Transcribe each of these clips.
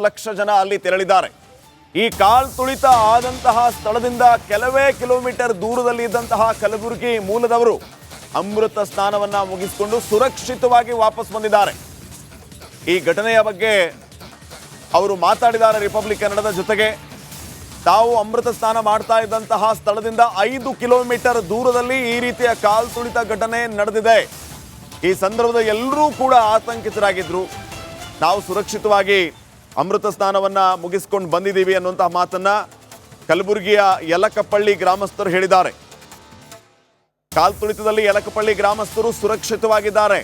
ಲಕ್ಷ ಜನ ಅಲ್ಲಿ ತೆರಳಿದ್ದಾರೆ. ಈ ಕಾಲ್ ತುಳಿತ ಆದಂತಹ ಸ್ಥಳದಿಂದ ಕೆಲವೇ ಕಿಲೋಮೀಟರ್ ದೂರದಲ್ಲಿ ಇದ್ದಂತಹ ಕಲಬುರಗಿ ಮೂಲದವರು ಅಮೃತ ಸ್ನಾನವನ್ನ ಮುಗಿಸಿಕೊಂಡು ಸುರಕ್ಷಿತವಾಗಿ ವಾಪಸ್ ಬಂದಿದ್ದಾರೆ. ಈ ಘಟನೆಯ ಬಗ್ಗೆ ಅವರು ಮಾತಾಡಿದ್ದಾರೆ ರಿಪಬ್ಲಿಕ್ ಕನ್ನಡದ ಜೊತೆಗೆ. ತಾವು ಅಮೃತ ಸ್ನಾನ ಮಾಡ್ತಾ ಇದ್ದಂತಹ ಸ್ಥಳದಿಂದ 5 ಕಿಲೋಮೀಟರ್ ದೂರದಲ್ಲಿ ಈ ರೀತಿಯ ಕಾಲ್ ತುಳಿತ ಘಟನೆ ನಡೆದಿದೆ. ಈ ಸಂದರ್ಭದಲ್ಲಿ ಎಲ್ಲರೂ ಕೂಡ ಆತಂಕಿತರಾಗಿದ್ರು. ನಾವು ಸುರಕ್ಷಿತವಾಗಿ ಅಮೃತ ಸ್ನಾನವನ್ನ ಮುಗಿಸ್ಕೊಂಡು ಬಂದಿದ್ದೀವಿ ಅನ್ನುವಂತಹ ಮಾತನ್ನ ಕಲಬುರಗಿಯ ಯಲಕಪಳ್ಳಿ ಗ್ರಾಮಸ್ಥರು ಹೇಳಿದ್ದಾರೆ. ಕಾಲ್ ತುಳಿತದಲ್ಲಿ ಯಲಕಪಳ್ಳಿ ಗ್ರಾಮಸ್ಥರು ಸುರಕ್ಷಿತವಾಗಿದ್ದಾರೆ.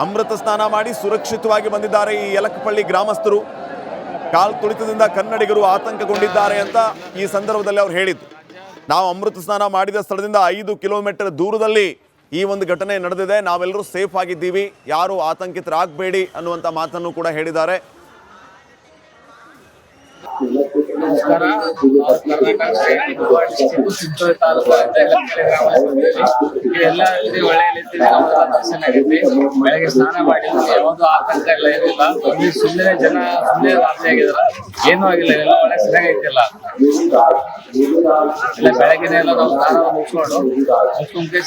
ಅಮೃತ ಸ್ನಾನ ಮಾಡಿ ಸುರಕ್ಷಿತವಾಗಿ ಬಂದಿದ್ದಾರೆ ಈ ಯಲಕಪಳ್ಳಿ ಗ್ರಾಮಸ್ಥರು. ಕಾಲ್ ತುಳಿತದಿಂದ ಕನ್ನಡಿಗರು ಆತಂಕಗೊಂಡಿದ್ದಾರೆ ಅಂತ ಈ ಸಂದರ್ಭದಲ್ಲಿ ಅವರು ಹೇಳಿದ್ದು. ನಾವು ಅಮೃತ ಸ್ನಾನ ಮಾಡಿದ ಸ್ಥಳದಿಂದ 5 ಕಿಲೋಮೀಟರ್ ದೂರದಲ್ಲಿ ಈ ಒಂದು ಘಟನೆ ನಡೆದಿದೆ. ನಾವೆಲ್ಲರೂ ಸೇಫ್ ಆಗಿದ್ದೀವಿ, ಯಾರು ಆತಂಕಿತರಾಗಬೇಡಿ ಅನ್ನುವಂಥ ಮಾತನ್ನು ಕೂಡ ಹೇಳಿದ್ದಾರೆ. ನಮಸ್ಕಾರ. ಚಿಂಚೋಳಿ ತಾಲೂಕು ಎಲ್ಲ ಒಳ್ಳೆ ರೀತಿಯಲ್ಲಿ ನಮ್ಮೆಲ್ಲ ದರ್ಶನ ಆಗೈತಿ. ಬೆಳಗ್ಗೆ ಸ್ನಾನ ಮಾಡಿ ಯಾವುದು ಆತಂಕ ಎಲ್ಲ ಏನಿಲ್ಲ. ಇಲ್ಲಿ ಸುಮ್ಮನೆ ಜನ ಸುಮ್ಮನೆ ರಾತ್ರಿ ಆಗಿದಾರ, ಏನೂ ಆಗಿಲ್ಲ, ಎಲ್ಲ ಒಳ್ಳೆ ಚೆನ್ನಾಗೈತಿಲ್ಲ. ಇಲ್ಲ ಬೆಳಗ್ಗೆನೆ ಎಲ್ಲ ನಾವು ಸ್ನಾನ ಮುಗಿಸ್ಕೊಂಡು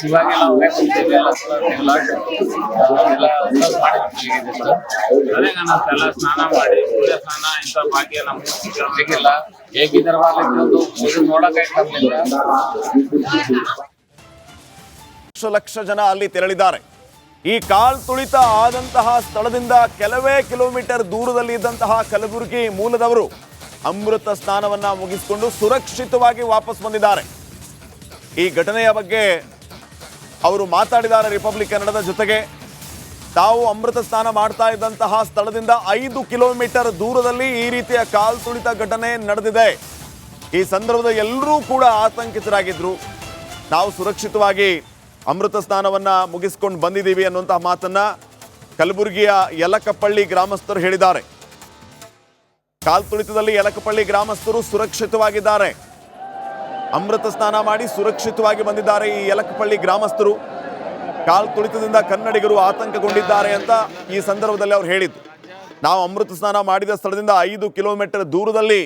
ಇವಾಗೆಲ್ಲ ಕುಂತೀವಿ, ಅದೇ ನಾನೆಲ್ಲ ಸ್ನಾನ ಮಾಡಿ ಸೂರ್ಯ ಸ್ನಾನ ಇಂಥ ಭಾಗ್ಯ ನಮ್ಗೆ ಸಿಗಿಲ್ಲ. ಹೇಗಿದ್ದಾರೆ ಲಕ್ಷ ಜನ ಅಲ್ಲಿ ತೆರಳಿದ್ದಾರೆ. ಈ ಕಾಲ್ ತುಳಿತ ಆದಂತಹ ಸ್ಥಳದಿಂದ ಕೆಲವೇ ಕಿಲೋಮೀಟರ್ ದೂರದಲ್ಲಿ ಇದ್ದಂತಹ ಕಲಬುರಗಿ ಮೂಲದವರು ಅಮೃತ ಸ್ನಾನವನ್ನ ಮುಗಿಸಿಕೊಂಡು ಸುರಕ್ಷಿತವಾಗಿ ವಾಪಸ್ ಬಂದಿದ್ದಾರೆ. ಈ ಘಟನೆಯ ಬಗ್ಗೆ ಅವರು ಮಾತಾಡಿದ್ದಾರೆ ರಿಪಬ್ಲಿಕ್ ಕನ್ನಡದ ಜೊತೆಗೆ. ತಾವು ಅಮೃತ ಸ್ನಾನ ಮಾಡ್ತಾ ಇದ್ದಂತಹ ಸ್ಥಳದಿಂದ 5 ಕಿಲೋಮೀಟರ್ ದೂರದಲ್ಲಿ ಈ ರೀತಿಯ ಕಾಲ್ ತುಳಿತ ಘಟನೆ ನಡೆದಿದೆ. ಈ ಸಂದರ್ಭದಲ್ಲಿ ಎಲ್ಲರೂ ಕೂಡ ಆತಂಕಿತರಾಗಿದ್ರು. ನಾವು ಸುರಕ್ಷಿತವಾಗಿ ಅಮೃತ ಸ್ನಾನವನ್ನ ಮುಗಿಸ್ಕೊಂಡು ಬಂದಿದ್ದೀವಿ ಅನ್ನುವಂತಹ ಮಾತನ್ನ ಕಲಬುರಗಿಯ ಯಲಕಪಳ್ಳಿ ಗ್ರಾಮಸ್ಥರು ಹೇಳಿದ್ದಾರೆ. ಕಾಲ್ ತುಳಿತದಲ್ಲಿ ಯಲಕಪಳ್ಳಿ ಗ್ರಾಮಸ್ಥರು ಸುರಕ್ಷಿತವಾಗಿದ್ದಾರೆ. ಅಮೃತ ಸ್ನಾನ ಮಾಡಿ ಸುರಕ್ಷಿತವಾಗಿ ಬಂದಿದ್ದಾರೆ ಈ ಯಲಕಪಳ್ಳಿ ಗ್ರಾಮಸ್ಥರು. ಕಾಲ್ ತುಳಿತದಿಂದ ಕನ್ನಡಿಗರು ಆತಂಕಗೊಂಡಿದ್ದಾರೆ ಅಂತ ಈ ಸಂದರ್ಭದಲ್ಲಿ ಅವರು ಹೇಳಿದ್ದು. ನಾವು ಅಮೃತ ಸ್ನಾನ ಮಾಡಿದ ಸ್ಥಳದಿಂದ 5 ಕಿಲೋಮೀಟರ್ ದೂರದಲ್ಲಿ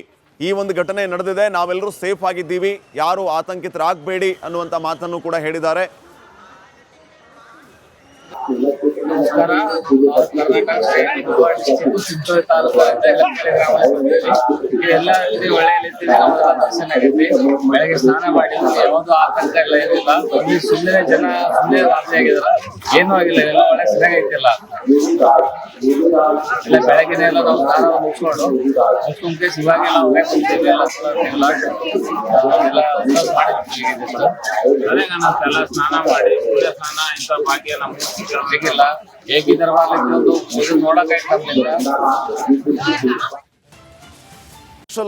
ಈ ಒಂದು ಘಟನೆ ನಡೆದಿದೆ. ನಾವೆಲ್ಲರೂ ಸೇಫ್ ಆಗಿದ್ದೀವಿ, ಯಾರು ಆತಂಕಿತರಾಗಬೇಡಿ ಅನ್ನುವಂಥ ಮಾತನ್ನು ಕೂಡ ಹೇಳಿದ್ದಾರೆ. ನಮಸ್ಕಾರ. ಚಿಂಚೋಳಿ ತಾಲೂಕು ಎಲ್ಲ ಒಳ್ಳೆ ರೀತಿಯಲ್ಲಿ ನಮ್ಮೆಲ್ಲ ದರ್ಶನ ಆಗೈತಿ. ಬೆಳಗ್ಗೆ ಸ್ನಾನ ಮಾಡಿ ಯಾವುದು ಆತಂಕ ಎಲ್ಲ ಏನಿಲ್ಲ. ಇಲ್ಲಿ ಸುಮ್ಮನೆ ಜನ ಸುಮ್ಮನೆ ರಾತ್ರಿ ಆಗಿದಾರ, ಏನೂ ಆಗಿಲ್ಲ, ಎಲ್ಲ ಒಳ್ಳೆ ಚೆನ್ನಾಗೈತಿಲ್ಲ. ಇಲ್ಲ ಬೆಳಗ್ಗೆನೆ ಎಲ್ಲ ನಾವು ಸ್ನಾನ ಮುಗಿಸ್ಕೊಂಡು ಇವಾಗೆಲ್ಲ ಕುಂತೀವಿ, ಅದೇ ನಾನೆಲ್ಲ ಸ್ನಾನ ಮಾಡಿ ಸೂರ್ಯ ಸ್ನಾನ ಇಂಥ ಭಾಗ್ಯ ನಮ್ಗೆ ಸಿಗಿಲ್ಲ. ಹೇಗಿದ್ದಾರೆ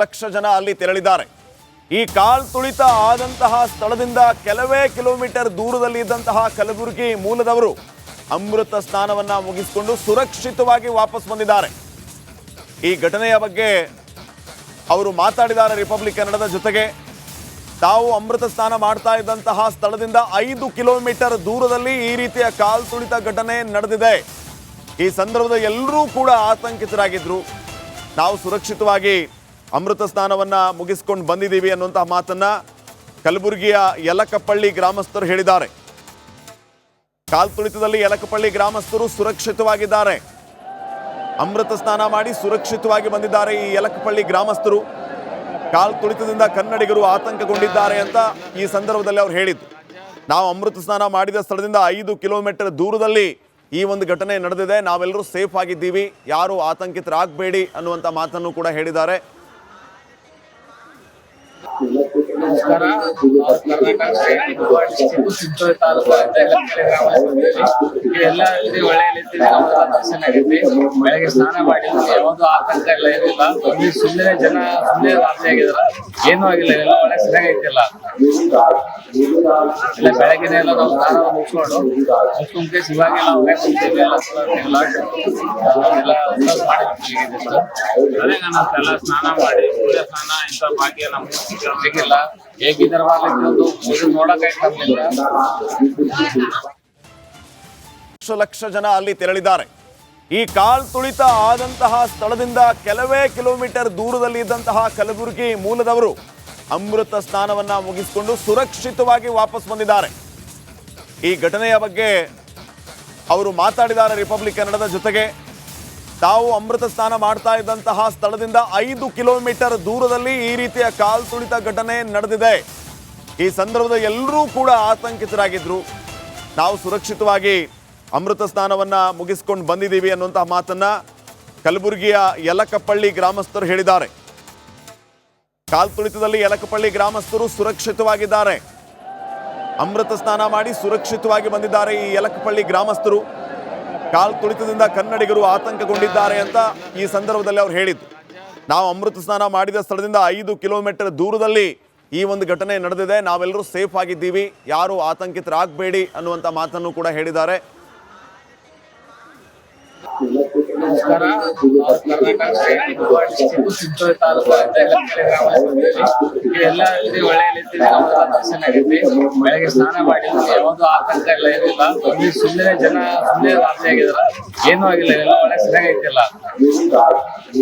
ಲಕ್ಷ ಜನ ಅಲ್ಲಿ ತೆರಳಿದ್ದಾರೆ. ಈ ಕಾಲ್ ತುಳಿತ ಆದಂತಹ ಸ್ಥಳದಿಂದ ಕೆಲವೇ ಕಿಲೋಮೀಟರ್ ದೂರದಲ್ಲಿ ಇದ್ದಂತಹ ಕಲಬುರಗಿ ಮೂಲದವರು ಅಮೃತ ಸ್ನಾನವನ್ನ ಮುಗಿಸಿಕೊಂಡು ಸುರಕ್ಷಿತವಾಗಿ ವಾಪಸ್ ಬಂದಿದ್ದಾರೆ. ಈ ಘಟನೆಯ ಬಗ್ಗೆ ಅವರು ಮಾತಾಡಿದ್ದಾರೆ ರಿಪಬ್ಲಿಕ್ ಕನ್ನಡದ ಜೊತೆಗೆ. ತಾವು ಅಮೃತ ಸ್ನಾನ ಮಾಡ್ತಾ ಇದ್ದಂತಹ ಸ್ಥಳದಿಂದ 5 ಕಿಲೋಮೀಟರ್ ದೂರದಲ್ಲಿ ಈ ರೀತಿಯ ಕಾಲ್ ತುಳಿತ ಘಟನೆ ನಡೆದಿದೆ. ಈ ಸಂದರ್ಭದಲ್ಲಿ ಎಲ್ಲರೂ ಕೂಡ ಆತಂಕಿತರಾಗಿದ್ರು. ನಾವು ಸುರಕ್ಷಿತವಾಗಿ ಅಮೃತ ಸ್ನಾನವನ್ನ ಮುಗಿಸ್ಕೊಂಡು ಬಂದಿದ್ದೀವಿ ಅನ್ನುವಂತಹ ಮಾತನ್ನ ಕಲಬುರಗಿಯ ಯಲಕಪಳ್ಳಿ ಗ್ರಾಮಸ್ಥರು ಹೇಳಿದ್ದಾರೆ. ಕಾಲ್ ತುಳಿತದಲ್ಲಿ ಯಲಕಪಳ್ಳಿ ಗ್ರಾಮಸ್ಥರು ಸುರಕ್ಷಿತವಾಗಿದ್ದಾರೆ. ಅಮೃತ ಸ್ನಾನ ಮಾಡಿ ಸುರಕ್ಷಿತವಾಗಿ ಬಂದಿದ್ದಾರೆ ಈ ಯಲಕಪಳ್ಳಿ ಗ್ರಾಮಸ್ಥರು. ಕಾಲ್ ತುಳಿತದಿಂದ ಕನ್ನಡಿಗರು ಆತಂಕಗೊಂಡಿದ್ದಾರೆ ಅಂತ ಈ ಸಂದರ್ಭದಲ್ಲಿ ಅವರು ಹೇಳಿದ್ದು. ನಾವು ಅಮೃತ ಸ್ನಾನ ಮಾಡಿದ ಸ್ಥಳದಿಂದ 5 ಕಿಲೋಮೀಟರ್ ದೂರದಲ್ಲಿ ಈ ಒಂದು ಘಟನೆ ನಡೆದಿದೆ. ನಾವೆಲ್ಲರೂ ಸೇಫ್ ಆಗಿದ್ದೀವಿ, ಯಾರು ಆತಂಕಿತರಾಗಬೇಡಿ ಅನ್ನುವಂಥ ಮಾತನ್ನು ಕೂಡ ಹೇಳಿದ್ದಾರೆ. ನಮಸ್ಕಾರ. ಚಿಂಚೋಳಿ ತಾಲೂಕು ಎಲ್ಲ ಒಳ್ಳೆ ರೀತಿಯಲ್ಲಿ ನಮ್ಮೆಲ್ಲ ದರ್ಶನ ಆಗೈತಿ. ಬೆಳಗ್ಗೆ ಸ್ನಾನ ಮಾಡಿ ಯಾವುದು ಆತಂಕ ಎಲ್ಲ ಏನಿಲ್ಲ. ಇಲ್ಲಿ ಸುಮ್ಮನೆ ಜನ ಸುಮ್ಮನೆ ರಾತ್ರಿ ಆಗಿದಾರ, ಏನೂ ಆಗಿಲ್ಲ, ಎಲ್ಲ ಒಳ್ಳೆ ಚೆನ್ನಾಗೈತಿಲ್ಲ. ಇಲ್ಲ ಬೆಳಗ್ಗೆನೆ ಎಲ್ಲ ನಾವು ಸ್ನಾನ ಮುಗಿಸ್ಕೊಂಡು ಇವಾಗೆಲ್ಲ ಕುಂತೀವಿ, ಅದೇ ನಾನೆಲ್ಲ ಸ್ನಾನ ಮಾಡಿ ಸೂರ್ಯ ಸ್ನಾನ ಇಂಥ ಭಾಗ್ಯ ನಮ್ಗೆ ಸಿಗಿಲ್ಲ. ಹೇಗಿದ್ದಾರೆ ಲಕ್ಷ ಜನ ಅಲ್ಲಿ ತೆರಳಿದ್ದಾರೆ. ಈ ಕಾಲ್ ತುಳಿತ ಆದಂತಹ ಸ್ಥಳದಿಂದ ಕೆಲವೇ ಕಿಲೋಮೀಟರ್ ದೂರದಲ್ಲಿ ಇದ್ದಂತಹ ಕಲಬುರಗಿ ಮೂಲದವರು ಅಮೃತ ಸ್ನಾನವನ್ನ ಮುಗಿಸಿಕೊಂಡು ಸುರಕ್ಷಿತವಾಗಿ ವಾಪಸ್ ಬಂದಿದ್ದಾರೆ. ಈ ಘಟನೆಯ ಬಗ್ಗೆ ಅವರು ಮಾತಾಡಿದ್ದಾರೆ ರಿಪಬ್ಲಿಕ್ ಕನ್ನಡದ ಜೊತೆಗೆ. ತಾವು ಅಮೃತ ಸ್ನಾನ ಮಾಡ್ತಾ ಇದ್ದಂತಹ ಸ್ಥಳದಿಂದ 5 ಕಿಲೋಮೀಟರ್ ದೂರದಲ್ಲಿ ಈ ರೀತಿಯ ಕಾಲ್ ತುಳಿತ ಘಟನೆ ನಡೆದಿದೆ. ಈ ಸಂದರ್ಭದಲ್ಲಿ ಎಲ್ಲರೂ ಕೂಡ ಆತಂಕಿತರಾಗಿದ್ರು. ನಾವು ಸುರಕ್ಷಿತವಾಗಿ ಅಮೃತ ಸ್ನಾನವನ್ನ ಮುಗಿಸ್ಕೊಂಡು ಬಂದಿದ್ದೀವಿ ಅನ್ನುವಂತಹ ಮಾತನ್ನ ಕಲಬುರಗಿಯ ಯಲಕಪಳ್ಳಿ ಗ್ರಾಮಸ್ಥರು ಹೇಳಿದ್ದಾರೆ. ಕಾಲ್ ತುಳಿತದಲ್ಲಿ ಯಲಕಪಳ್ಳಿ ಗ್ರಾಮಸ್ಥರು ಸುರಕ್ಷಿತವಾಗಿದ್ದಾರೆ. ಅಮೃತ ಸ್ನಾನ ಮಾಡಿ ಸುರಕ್ಷಿತವಾಗಿ ಬಂದಿದ್ದಾರೆ ಈ ಯಲಕಪಳ್ಳಿ ಗ್ರಾಮಸ್ಥರು. ಕಾಲ್ ತುಳಿತದಿಂದ ಕನ್ನಡಿಗರು ಆತಂಕಗೊಂಡಿದ್ದಾರೆ ಅಂತ ಈ ಸಂದರ್ಭದಲ್ಲಿ ಅವರು ಹೇಳಿದ್ದು. ನಾವು ಅಮೃತ ಸ್ನಾನ ಮಾಡಿದ ಸ್ಥಳದಿಂದ 5 ಕಿಲೋಮೀಟರ್ ದೂರದಲ್ಲಿ ಈ ಒಂದು ಘಟನೆ ನಡೆದಿದೆ. ನಾವೆಲ್ಲರೂ ಸೇಫ್ ಆಗಿದ್ದೀವಿ, ಯಾರು ಆತಂಕಿತರಾಗಬೇಡಿ ಅನ್ನುವಂಥ ಮಾತನ್ನು ಕೂಡ ಹೇಳಿದ್ದಾರೆ. ನಮಸ್ಕಾರ. ಚಿಂಚೋಳಿ ತಾಲೂಕು ಎಲ್ಲ ಒಳ್ಳೆಯ ರೀತಿಯಲ್ಲಿ ನಮ್ಮೆಲ್ಲ ದರ್ಶನ ಆಗೈತಿ. ಬೆಳಗ್ಗೆ ಸ್ನಾನ ಮಾಡಿದ್ವಿ, ಯಾವುದು ಆತಂಕ ಎಲ್ಲ ಏನಿಲ್ಲ. ಇಲ್ಲಿ ಸುಮ್ಮನೆ ಜನ ಸುಮ್ಮನೆ ರಾತ್ರಿ ಆಗಿದಾರ, ಏನೂ ಆಗಿಲ್ಲ, ಎಲ್ಲ ಒಳ್ಳೆ ಚೆನ್ನಾಗೈತಿಲ್ಲ.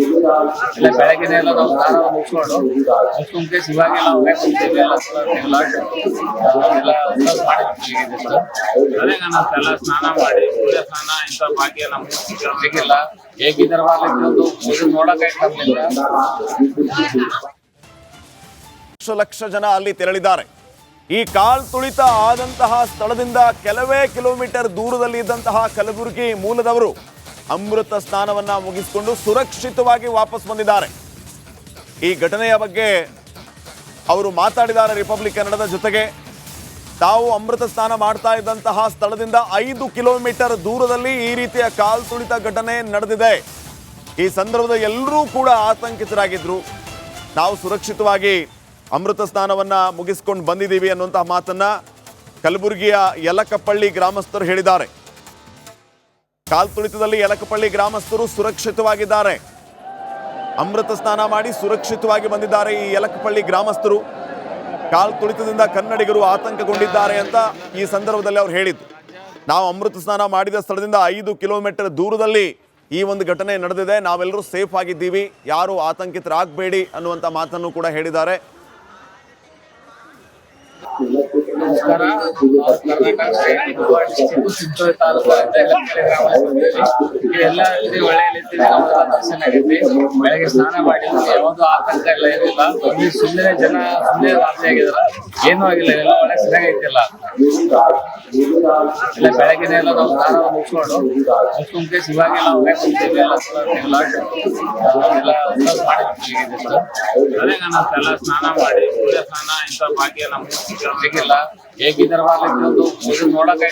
ಇಲ್ಲ ಬೆಳಗ್ಗೆನೆ ಎಲ್ಲ ನಾವು ಸ್ನಾನ ಮುಗಿಸ್ಕೊಂಡು ಇವಾಗೆಲ್ಲ ಕುಂತೀವಿ, ಅದೇ ನಾವೆಲ್ಲ ಸ್ನಾನ ಮಾಡಿ ಸೂರ್ಯ ಸ್ನಾನ ಇಂಥ ಭಾಗ್ಯ ನಮ್ಗೆ ಸಿಗಿಲ್ಲ. ಹೇಗಿದ್ದಾರೆ ಲಕ್ಷ ಜನ ಅಲ್ಲಿ ತೆರಳಿದ್ದಾರೆ. ಈ ಕಾಲ್ ತುಳಿತ ಆದಂತಹ ಸ್ಥಳದಿಂದ ಕೆಲವೇ ಕಿಲೋಮೀಟರ್ ದೂರದಲ್ಲಿ ಇದ್ದಂತಹ ಕಲಬುರಗಿ ಮೂಲದವರು ಅಮೃತ ಸ್ನಾನವನ್ನ ಮುಗಿಸಿಕೊಂಡು ಸುರಕ್ಷಿತವಾಗಿ ವಾಪಸ್ ಬಂದಿದ್ದಾರೆ. ಈ ಘಟನೆಯ ಬಗ್ಗೆ ಅವರು ಮಾತಾಡಿದ್ದಾರೆ ರಿಪಬ್ಲಿಕ್ ಕನ್ನಡದ ಜೊತೆಗೆ. ತಾವು ಅಮೃತ ಸ್ನಾನ ಮಾಡ್ತಾ ಇದ್ದಂತಹ ಸ್ಥಳದಿಂದ 5 ಕಿಲೋಮೀಟರ್ ದೂರದಲ್ಲಿ ಈ ರೀತಿಯ ಕಾಲ್ ತುಳಿತ ಘಟನೆ ನಡೆದಿದೆ. ಈ ಸಂದರ್ಭದಲ್ಲಿ ಎಲ್ಲರೂ ಕೂಡ ಆತಂಕಿತರಾಗಿದ್ರು. ನಾವು ಸುರಕ್ಷಿತವಾಗಿ ಅಮೃತ ಸ್ನಾನವನ್ನ ಮುಗಿಸ್ಕೊಂಡು ಬಂದಿದ್ದೀವಿ ಅನ್ನುವಂತಹ ಮಾತನ್ನ ಕಲಬುರಗಿಯ ಯಲಕಪಳ್ಳಿ ಗ್ರಾಮಸ್ಥರು ಹೇಳಿದ್ದಾರೆ. ಕಾಲ್ ತುಳಿತದಲ್ಲಿ ಯಲಕಪಳ್ಳಿ ಗ್ರಾಮಸ್ಥರು ಸುರಕ್ಷಿತವಾಗಿದ್ದಾರೆ. ಅಮೃತ ಸ್ನಾನ ಮಾಡಿ ಸುರಕ್ಷಿತವಾಗಿ ಬಂದಿದ್ದಾರೆ ಈ ಯಲಕಪಳ್ಳಿ ಗ್ರಾಮಸ್ಥರು. ಕಾಲ್ ತುಳಿತದಿಂದ ಕನ್ನಡಿಗರು ಆತಂಕಗೊಂಡಿದ್ದಾರೆ ಅಂತ ಈ ಸಂದರ್ಭದಲ್ಲಿ ಅವರು ಹೇಳಿದ್ದು. ನಾವು ಅಮೃತ ಸ್ನಾನ ಮಾಡಿದ ಸ್ಥಳದಿಂದ 5 ಕಿಲೋಮೀಟರ್ ದೂರದಲ್ಲಿ ಈ ಒಂದು ಘಟನೆ ನಡೆದಿದೆ. ನಾವೆಲ್ಲರೂ ಸೇಫ್ ಆಗಿದ್ದೀವಿ, ಯಾರು ಆತಂಕಿತರಾಗಬೇಡಿ ಅನ್ನುವಂಥ ಮಾತನ್ನು ಕೂಡ ಹೇಳಿದ್ದಾರೆ. ನಮಸ್ಕಾರ. ಚಿಂಚೋಳಿ ತಾಲೂಕು ಎಲ್ಲ ಒಳ್ಳೆಯ ರೀತಿಯಲ್ಲಿ ನಮ್ಮೆಲ್ಲ ದರ್ಶನ ಆಗೈತಿ. ಬೆಳಗ್ಗೆ ಸ್ನಾನ ಮಾಡಿದ್ವಿ, ಯಾವುದು ಆತಂಕ ಎಲ್ಲ ಏನಿಲ್ಲ. ಇಲ್ಲಿ ಸುಮ್ಮನೆ ಜನ ಸುಮ್ಮನೆ ರಾತ್ರಿ ಆಗಿದಾರ, ಏನೂ ಆಗಿಲ್ಲ, ಎಲ್ಲ ಒಳ್ಳೆ ಚೆನ್ನಾಗೈತಿಲ್ಲ. ಇಲ್ಲ ಬೆಳಗ್ಗೆನೆ ಎಲ್ಲ ನಾವು ಸ್ನಾನ ಮುಗಿಸ್ಕೊಂಡು ಇವಾಗೆಲ್ಲ ಕುಂತೀವಿ, ಅದೇ ನಾವೆಲ್ಲ ಸ್ನಾನ ಮಾಡಿ ಸೂರ್ಯ ಸ್ನಾನ ಇಂಥ ಭಾಗ್ಯ ನಮ್ಗೆ ಸಿಗಿಲ್ಲ. ಹೇಗಿದ್ದಾರೆ ನೋಡಕ್